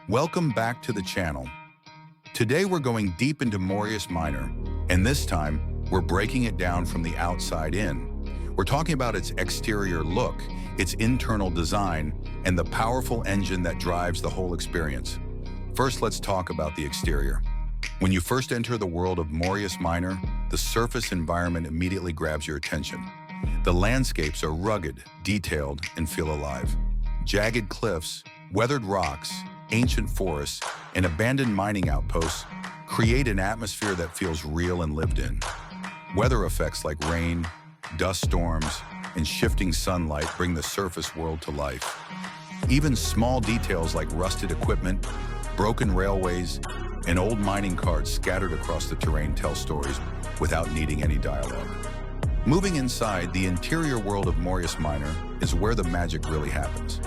Welcome back to the channel. Today we're going deep into Morius Minor, and this time we're breaking it down from the outside in. We're talking about its exterior look, its internal design, and the powerful engine that drives the whole experience. First, let's talk about the exterior. When you first enter the world of Morius Minor, the surface environment immediately grabs your attention. The landscapes are rugged, detailed, and feel alive. Jagged cliffs, weathered rocks, ancient forests, and abandoned mining outposts create an atmosphere that feels real and lived in. Weather effects like rain, dust storms, and shifting sunlight bring the surface world to life. Even small details like rusted equipment, broken railways, and old mining carts scattered across the terrain tell stories without needing any dialogue. Moving inside, the interior world of Morius Minor is where the magic really happens.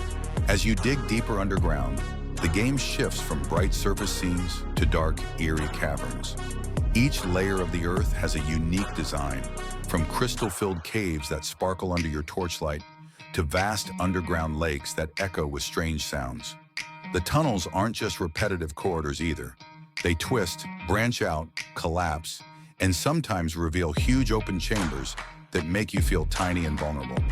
As you dig deeper underground, the game shifts from bright surface scenes to dark, eerie caverns. Each layer of the earth has a unique design, from crystal-filled caves that sparkle under your torchlight to vast underground lakes that echo with strange sounds. The tunnels aren't just repetitive corridors either. They twist, branch out, collapse, and sometimes reveal huge open chambers that make you feel tiny and vulnerable.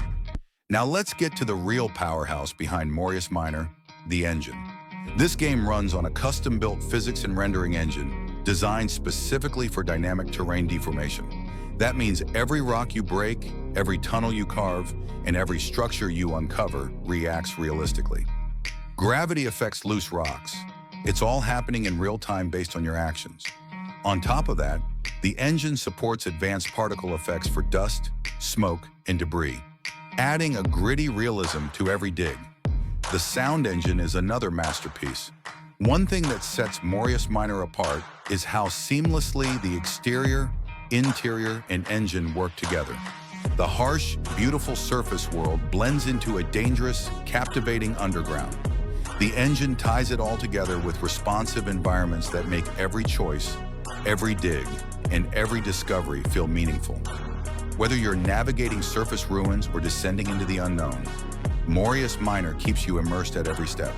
Now let's get to the real powerhouse behind Morius Minor, the engine. This game runs on a custom-built physics and rendering engine designed specifically for dynamic terrain deformation. That means every rock you break, every tunnel you carve, and every structure you uncover reacts realistically. Gravity affects loose rocks. It's all happening in real time based on your actions. On top of that, the engine supports advanced particle effects for dust, smoke, and debris, adding a gritty realism to every dig. The sound engine is another masterpiece. One thing that sets Morius Minor apart is how seamlessly the exterior, interior, and engine work together. The harsh, beautiful surface world blends into a dangerous, captivating underground. The engine ties it all together with responsive environments that make every choice, every dig, and every discovery feel meaningful. Whether you're navigating surface ruins or descending into the unknown, Morius Minor keeps you immersed at every step.